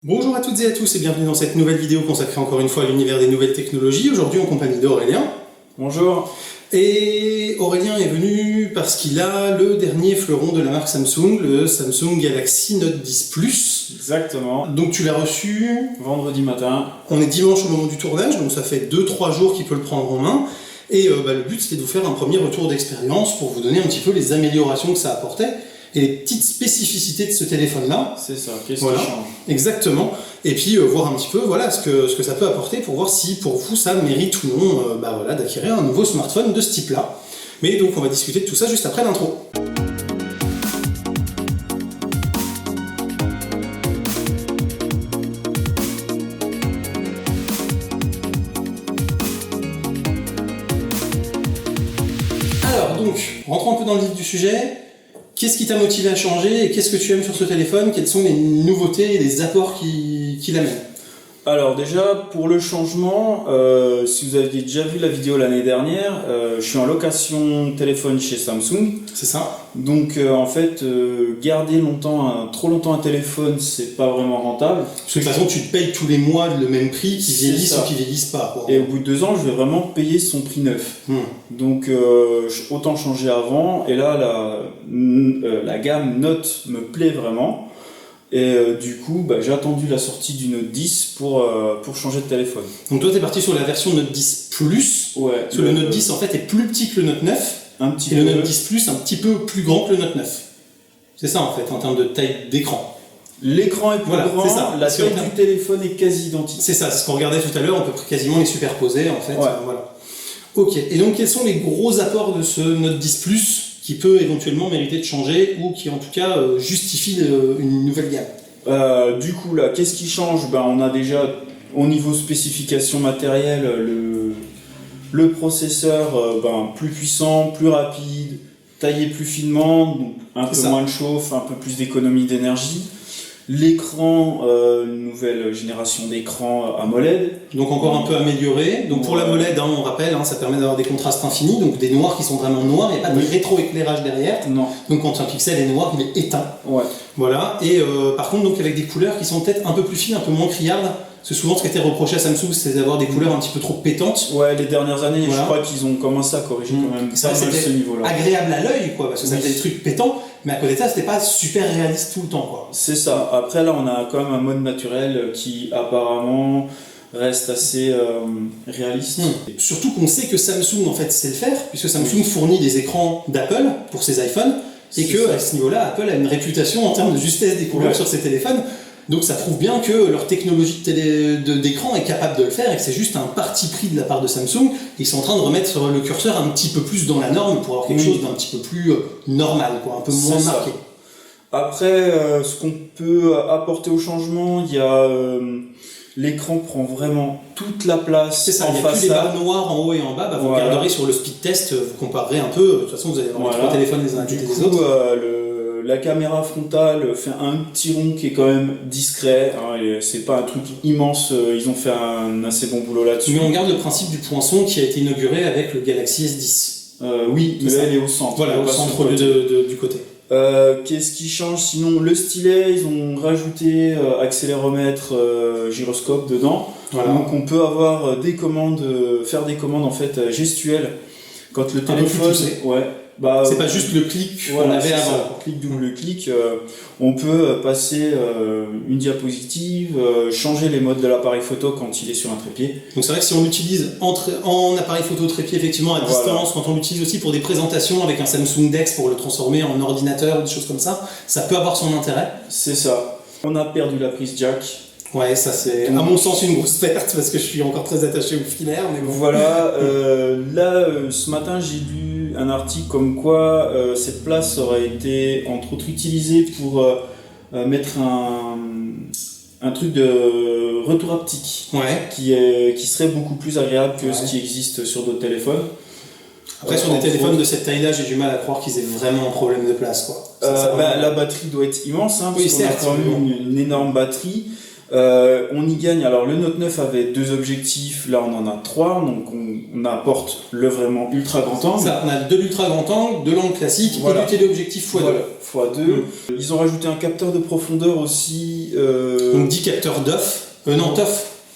Bonjour à toutes et à tous et bienvenue dans cette nouvelle vidéo consacrée encore une fois à l'univers des nouvelles technologies. Aujourd'hui en compagnie d'Aurélien. Bonjour. Et Aurélien est venu parce qu'il a le dernier fleuron de la marque Samsung, le Samsung Galaxy Note 10 Plus. Exactement. Donc tu l'as reçu Vendredi matin. On est dimanche au moment du tournage, donc ça fait 2-3 jours qu'il peut le prendre en main. Et le but c'était de vous faire un premier retour d'expérience pour vous donner un petit peu les améliorations que ça apportait et les petites spécificités de ce téléphone-là. C'est ça, qu'est-ce Voilà. qui change? Exactement. Et puis voir un petit peu ce que ça peut apporter pour voir si pour vous ça mérite ou non d'acquérir un nouveau smartphone de ce type-là. Mais donc on va discuter de tout ça juste après l'intro. Alors donc, rentrons un peu dans le vif du sujet. Qu'est-ce qui t'a motivé à changer et qu'est-ce que tu aimes sur ce téléphone? Quelles sont les nouveautés et les apports qu'il amène? Alors déjà, pour le changement, si vous aviez déjà vu la vidéo l'année dernière, je suis en location téléphone chez Samsung. C'est ça. Donc en fait, garder trop longtemps un téléphone, c'est pas vraiment rentable. Parce que de toute façon, tu te payes tous les mois le même prix, qui C'est vieillissent ça. ou qui vieillissent pas, quoi. Et au bout de 2 ans, je vais vraiment payer son prix neuf. Donc autant changer avant. Et là, la gamme Note me plaît vraiment. Et du coup, j'ai attendu la sortie du Note 10 pour changer de téléphone. Donc toi, t'es parti sur la version Note 10 Plus. Ouais. Parce que le Note 10, en fait, est plus petit que le Note 9. Un petit Et peu. le Note 10 Plus, un petit peu plus grand que le Note 9. C'est ça, en fait, en termes de taille d'écran. L'écran est plus Voilà, grand, c'est ça. la taille du téléphone est quasi identique. C'est ça, c'est ce qu'on regardait tout à l'heure, on peut quasiment les superposer, en fait. Ouais. Voilà. Ok, et donc quels sont les gros apports de ce Note 10 Plus qui peut éventuellement mériter de changer ou qui, en tout cas, justifie une nouvelle gamme? Du coup, là, qu'est-ce qui change? On a déjà, au niveau spécification matérielle, le processeur plus puissant, plus rapide, taillé plus finement, donc un peu moins de chauffe, un peu plus d'économie d'énergie. L'écran, une nouvelle génération d'écran AMOLED. Donc encore un peu amélioré. Donc pour l'AMOLED, on rappelle, ça permet d'avoir des contrastes infinis, donc des noirs qui sont vraiment noirs, il n'y a pas de rétroéclairage derrière. Non. Donc quand un pixel est noir, il est éteint. Ouais. Voilà. Et par contre, donc avec des couleurs qui sont peut-être un peu plus fines, un peu moins criardes. Parce que souvent, ce qui était reproché à Samsung, c'est d'avoir des couleurs un petit peu trop pétantes. Ouais, les dernières années, Voilà. je crois qu'ils ont commencé à corriger quand même Ça, pas mal c'était ce niveau-là. agréable à l'œil, quoi, parce que ça Oui. faisait des trucs pétants, mais à côté de ça, c'était pas super réaliste tout le temps, quoi. C'est ça. Après, là, on a quand même un mode naturel qui apparemment reste assez réaliste. Surtout qu'on sait que Samsung, en fait, sait le faire, puisque Samsung fournit des écrans d'Apple pour ses iPhones, et C'est que ça. à ce niveau-là, Apple a une réputation en termes de justesse des couleurs sur ses téléphones. Donc ça prouve bien que leur technologie d'écran est capable de le faire et que c'est juste un parti pris de la part de Samsung. Ils sont en train de remettre le curseur un petit peu plus dans la norme pour avoir quelque chose d'un petit peu plus normal, quoi, un peu moins C'est ça. marqué. Après, ce qu'on peut apporter au changement, il y a l'écran prend vraiment toute la place. C'est ça, il n'y a plus les barres noires en haut et en bas. Vous regarderez sur le speed test, vous comparerez un peu. De toute façon, vous allez avoir les trois téléphones les uns à côté des autres. La caméra frontale fait un petit rond qui est quand même discret. C'est pas un truc immense. Ils ont fait un assez bon boulot là-dessus. Mais on garde le principe du poinçon qui a été inauguré avec le Galaxy S10. Oui, mais elle est au centre. Voilà, au centre du côté. Qu'est-ce qui change sinon? Le stylet, ils ont rajouté accéléromètre, gyroscope dedans. Voilà. Donc on peut avoir faire des commandes en fait gestuelles. Quand le téléphone, c'est pas juste le clic qu'on avait avant. Clic, double clic, on peut passer une diapositive, changer les modes de l'appareil photo quand il est sur un trépied. Donc c'est vrai que si on l'utilise en appareil photo trépied effectivement à distance, quand on l'utilise aussi pour des présentations avec un Samsung DeX pour le transformer en ordinateur ou des choses comme ça, ça peut avoir son intérêt. C'est ça. On a perdu la prise jack. Ouais, ça c'est à mon sens une grosse perte parce que je suis encore très attaché au filaire. Mais bon. Voilà, ce matin j'ai lu un article comme quoi cette place aurait été entre autres utilisée pour mettre un truc de retour haptique qui serait beaucoup plus agréable que ce qui existe sur d'autres téléphones. Après sur des téléphones de cette taille-là, j'ai du mal à croire qu'ils aient vraiment un problème de place, quoi. La batterie doit être immense, parce qu'on a quand même une énorme batterie. On y gagne, alors le Note 9 avait 2 objectifs, là on en a 3, donc on apporte le vraiment ultra grand angle. Ça, on a de l'ultra grand angle, de l'angle classique Voilà. et du téléobjectif x2. Voilà, x2. Ils ont rajouté un capteur de profondeur aussi. Donc 10 capteurs TOF,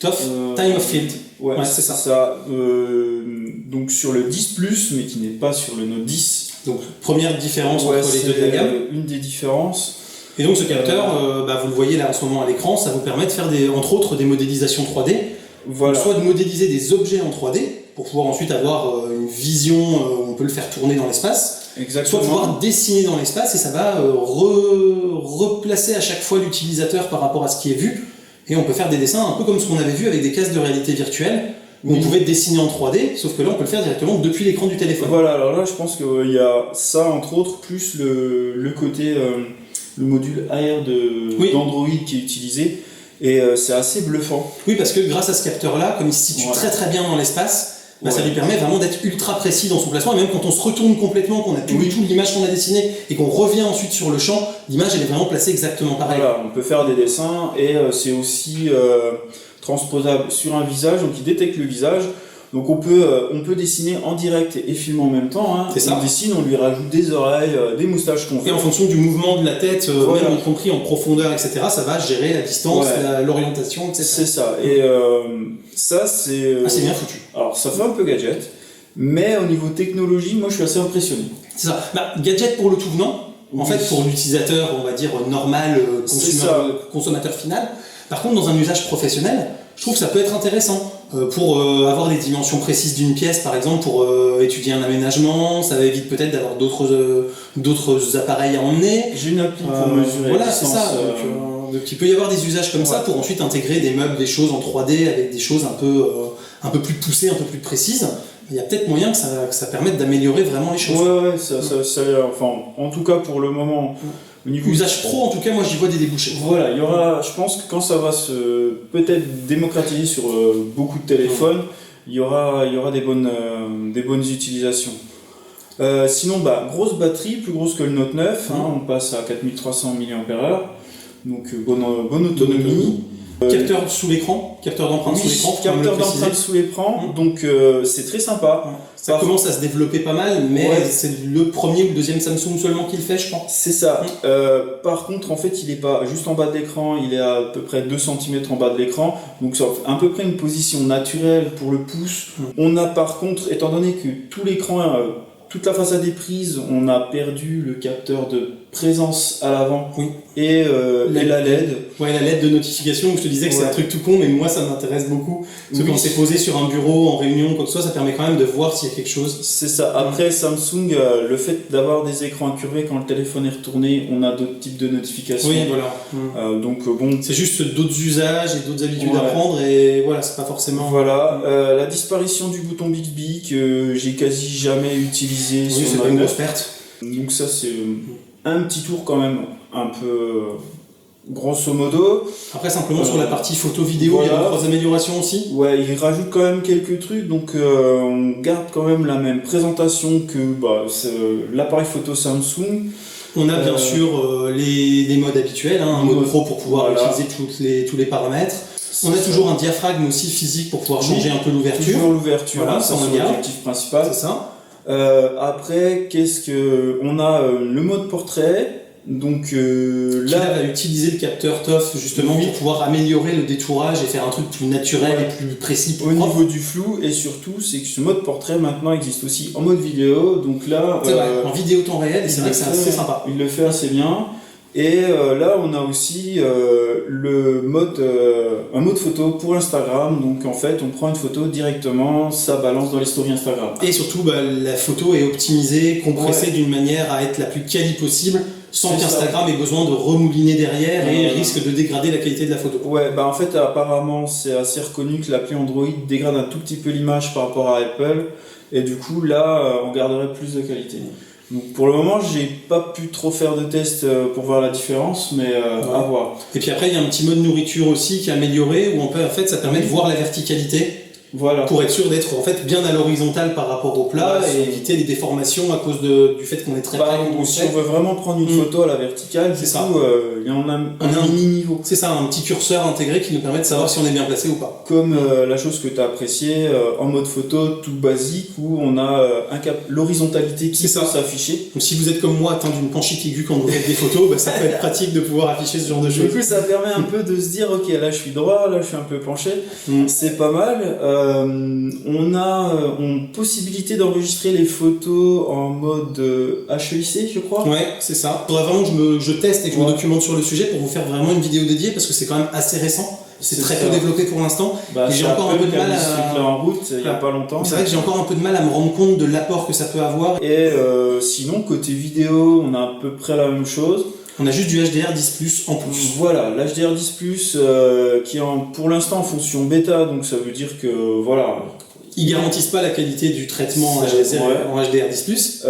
Time of Field. Ouais, c'est ça. Donc sur le 10 Plus, mais qui n'est pas sur le Note 10. Donc première différence entre les deux de la gamme. Une des différences. Et donc ce capteur, vous le voyez là en ce moment à l'écran, ça vous permet de faire entre autres des modélisations 3D. Voilà. Donc, soit de modéliser des objets en 3D, pour pouvoir ensuite avoir une vision où on peut le faire tourner dans l'espace. Exactement. Soit pouvoir dessiner dans l'espace et ça va replacer à chaque fois l'utilisateur par rapport à ce qui est vu. Et on peut faire des dessins un peu comme ce qu'on avait vu avec des casques de réalité virtuelle, où on pouvait dessiner en 3D, sauf que là on peut le faire directement depuis l'écran du téléphone. Voilà, alors là je pense qu'il y a ça entre autres, plus le côté, le module AR d'Android qui est utilisé, et c'est assez bluffant. Oui, parce que grâce à ce capteur-là, comme il se situe très très bien dans l'espace, ça lui permet vraiment d'être ultra précis dans son placement, et même quand on se retourne complètement, qu'on n'a plus du tout l'image qu'on a dessinée, et qu'on revient ensuite sur le champ, l'image elle est vraiment placée exactement pareil. Voilà, on peut faire des dessins, et c'est aussi transposable sur un visage, donc il détecte le visage. Donc on peut dessiner en direct et filmer en même temps. Hein. C'est ça. On dessine, on lui rajoute des oreilles, des moustaches qu'on veut. Et en fonction du mouvement de la tête, même y compris en profondeur, etc., ça va gérer la distance, l'orientation, etc. C'est ça. Et ça, c'est... c'est bien foutu. Alors ça fait un peu gadget, mais au niveau technologie, moi je suis assez impressionné. C'est ça. Gadget pour le tout venant, en fait pour l'utilisateur, on va dire normal, consommateur final. Par contre, dans un usage professionnel, je trouve que ça peut être intéressant pour avoir des dimensions précises d'une pièce, par exemple, pour étudier un aménagement. Ça évite peut-être d'avoir d'autres appareils à emmener. J'ai une appli pour mesurer. Voilà, c'est ça. Donc, il peut y avoir des usages comme ça pour ensuite intégrer des meubles, des choses en 3D avec des choses un peu plus poussées, un peu plus précises. Il y a peut-être moyen que ça permette d'améliorer vraiment les choses. Enfin, en tout cas pour le moment. Au niveau usage pro, en tout cas, moi j'y vois des débouchés. Voilà, il y aura, je pense que quand ça va se peut-être démocratiser sur beaucoup de téléphones, il y aura des bonnes utilisations. Sinon, grosse batterie, plus grosse que le Note 9, on passe à 4300 mAh, donc bonne autonomie. Capteur sous l'écran, capteur d'empreinte sous l'écran. Capteur d'empreinte sous l'écran, donc c'est très sympa. Ça commence à se développer pas mal, mais c'est le premier ou le deuxième Samsung seulement qui le fait, je crois. C'est ça. Par contre, en fait, il est pas juste en bas de l'écran, il est à peu près 2 cm en bas de l'écran, donc c'est à peu près une position naturelle pour le pouce. On a par contre, étant donné que tout l'écran, toute la façade est prise, on a perdu le capteur de présence à l'avant et la LED. Ouais, la LED de notification, où je te disais que c'est un truc tout con, mais moi ça m'intéresse beaucoup. Parce que quand c'est posé sur un bureau, en réunion, quoi que ce soit, ça permet quand même de voir s'il y a quelque chose. C'est ça. Après, Samsung, le fait d'avoir des écrans incurvés quand le téléphone est retourné, on a d'autres types de notifications. Oui, voilà. Donc bon. C'est juste d'autres usages et d'autres habitudes à prendre, et voilà, c'est pas forcément. Voilà. La disparition du bouton Bixby que j'ai quasi jamais utilisé sur c'est pas une grosse perte. Donc ça, c'est un petit tour quand même, un peu grosso modo. Après, simplement sur la partie photo-vidéo, il y a d'autres améliorations aussi. Ouais, il rajoute quand même quelques trucs, donc on garde quand même la même présentation que l'appareil photo Samsung. On a bien sûr les modes habituels, un mode pro pour pouvoir utiliser tous les paramètres. On a toujours un diaphragme aussi physique pour pouvoir changer un peu l'ouverture. Toujours l'ouverture, voilà, ça c'est l'objectif principal. C'est ça. Après, on a le mode portrait, donc là va utiliser le capteur TOF justement pour pouvoir améliorer le détourage et faire un truc plus naturel et plus précis. Au niveau du flou, et surtout c'est que ce mode portrait maintenant existe aussi en mode vidéo, donc là c'est vrai, en vidéo temps réel, et c'est vrai que c'est assez sympa. Il le fait assez bien. Et là, on a aussi un mode photo pour Instagram. Donc en fait, on prend une photo directement, ça balance dans les stories Instagram. Et surtout, la photo est optimisée, compressée d'une manière à être la plus quali possible, sans qu'Instagram ait besoin de remouliner derrière et risque de dégrader la qualité de la photo. Ouais, en fait, apparemment, c'est assez reconnu que l'appli Android dégrade un tout petit peu l'image par rapport à Apple. Et du coup, là, on garderait plus de qualité. Donc pour le moment, j'ai pas pu trop faire de tests pour voir la différence, mais à voir. Et puis après, il y a un petit mode nourriture aussi qui est amélioré, où en fait, ça permet de voir la verticalité. Voilà. pour être sûr d'être en fait bien à l'horizontale par rapport au plat Ouais, et éviter les déformations à cause du fait qu'on est très près quand on si fait. on veut vraiment prendre une photo à la verticale, C'est du ça. coup, il y en a un mini niveau. C'est ça, un petit curseur intégré qui nous permet de savoir si on est bien placé ou pas. Comme la chose que tu as appréciée en mode photo tout basique où on a l'horizontalité qui peut s'afficher. Donc si vous êtes comme moi atteint d'une panchite aiguë quand vous faites des photos, bah, ça peut être pratique de pouvoir afficher ce genre de Du choses. coup, ça permet un peu de se dire, ok, là je suis droit, là je suis un peu penché, c'est pas mal. On a possibilité d'enregistrer les photos en mode HEIC, je crois. Ouais, c'est ça. Faudrait vraiment que je teste et que je me documente sur le sujet pour vous faire vraiment une vidéo dédiée parce que c'est quand même assez récent. C'est très peu développé pour l'instant. Bah, et j'ai encore un peu de mal à... en route il y a pas longtemps. C'est vrai que j'ai encore un peu de mal à me rendre compte de l'apport que ça peut avoir. Et sinon, côté vidéo, on a à peu près la même chose. On a juste du HDR10+ en plus. Voilà, l'HDR10+, qui est pour l'instant en fonction bêta, donc ça veut dire que, voilà... Ils garantissent pas la qualité du traitement en HDR10+.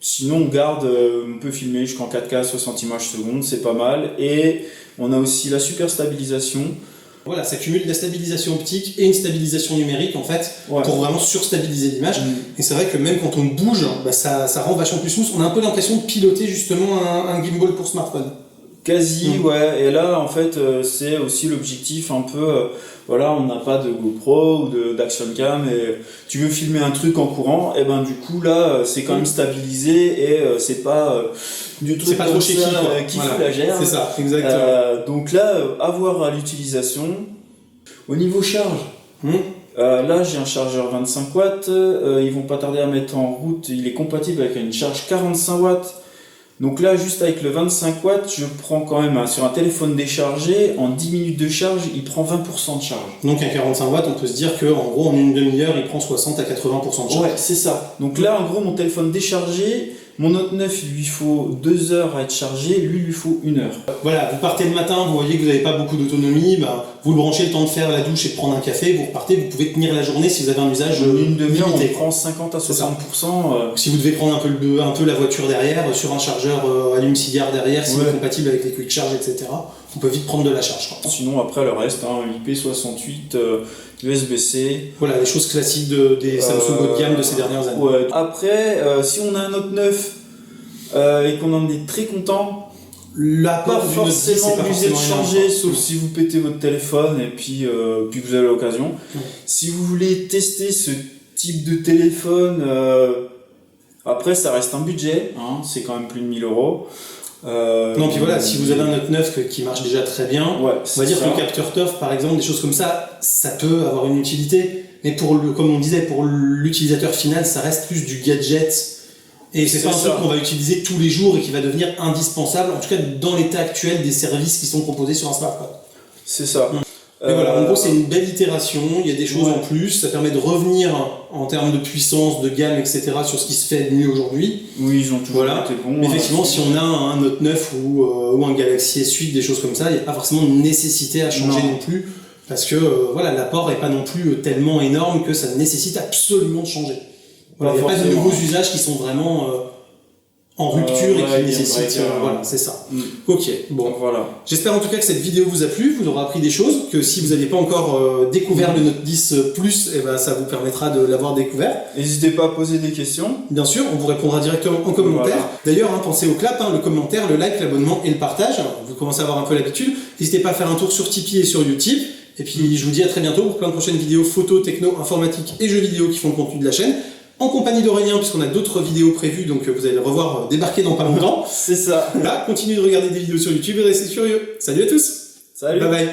Sinon, on garde, on peut filmer jusqu'en 4K 60 images secondes, c'est pas mal. Et on a aussi la super stabilisation. Voilà, ça cumule la stabilisation optique et une stabilisation numérique en fait, pour vraiment surstabiliser l'image. Et c'est vrai que même quand on bouge, bah, ça rend vachement plus smooth. On a un peu l'impression de piloter justement un gimbal pour smartphone. Quasi, ouais. Et là, en fait, c'est aussi l'objectif un peu... voilà, on n'a pas de GoPro ou d'action cam et tu veux filmer un truc en courant, et ben du coup là, c'est quand même stabilisé et c'est pas du tout pas trop shaky qui fout la gère. C'est ça, exactement. Donc là, à voir à l'utilisation. Au niveau charge, là j'ai un chargeur 25 watts, ils vont pas tarder à mettre en route, il est compatible avec une charge 45 watts. Donc là, juste avec le 25 watts, je prends quand même, sur un téléphone déchargé, en 10 minutes de charge, il prend 20% de charge. Donc à 45 watts, on peut se dire qu'en gros, en une demi-heure, il prend 60 à 80% de charge. Ouais, c'est ça. Donc là, en gros, mon téléphone déchargé, mon Note 9, il lui faut 2 heures à être chargé, lui, il lui faut 1 heure. Voilà, vous partez le matin, vous voyez que vous n'avez pas beaucoup d'autonomie, bah, vous le branchez le temps de faire la douche et de prendre un café, vous repartez, vous pouvez tenir la journée si vous avez un usage une demi-heure, limité. on prend 50 à 60%. Si vous devez prendre un peu la voiture derrière, sur un chargeur allume-cigare derrière, si c'est compatible avec les quick charge, etc., on peut vite prendre de la charge. Sinon, après, le reste, IP68, USB-C. Voilà, les choses classiques des Samsung haut de gamme de ces dernières années. Ouais. Après, si on a un Note 9 et qu'on en est très content, l'apport pas du Note 10, c'est forcément pas obligé de forcément changer, énorme. sauf si vous pétez votre téléphone et puis que vous avez l'occasion. Si vous voulez tester ce type de téléphone, après ça reste un budget, c'est quand même plus de 1000 €. Non, puis voilà, si vous avez un Note 9 qui marche déjà très bien, on va dire que le capteur TOF, par exemple, des choses comme ça, ça peut avoir une utilité, mais comme on disait, pour l'utilisateur final, ça reste plus du gadget, et c'est pas un truc qu'on va utiliser tous les jours et qui va devenir indispensable, en tout cas dans l'état actuel des services qui sont proposés sur un smartphone. C'est ça. Et voilà, en gros, c'est une belle itération, il y a des choses en plus, ça permet de revenir en termes de puissance, de gamme, etc. sur ce qui se fait de mieux aujourd'hui. Oui, ils ont toujours été bons. Mais effectivement, si on a un Note 9 ou un Galaxy S8, des choses comme ça, il n'y a pas forcément de nécessité à changer non plus, parce que voilà, l'apport n'est pas non plus tellement énorme que ça nécessite absolument de changer. Voilà, il n'y a pas de nouveaux usages qui sont vraiment en rupture et qui nécessitent... voilà, c'est ça. Ok, bon. Voilà. J'espère en tout cas que cette vidéo vous a plu, vous aurez appris des choses, que si vous n'avez pas encore découvert le Note 10 Plus, eh ben, ça vous permettra de l'avoir découvert. N'hésitez pas à poser des questions. Bien sûr, on vous répondra directement en commentaire. Voilà. D'ailleurs, pensez au clap, le commentaire, le like, l'abonnement et le partage. Vous commencez à avoir un peu l'habitude. N'hésitez pas à faire un tour sur Tipeee et sur Utip. Et puis je vous dis à très bientôt pour plein de prochaines vidéos photos, techno, informatique et jeux vidéo qui font le contenu de la chaîne. En compagnie d'Aurélien, puisqu'on a d'autres vidéos prévues, donc vous allez le revoir débarquer dans pas longtemps. C'est ça. Là, continuez de regarder des vidéos sur YouTube et restez curieux. Salut à tous. Salut. Bye bye.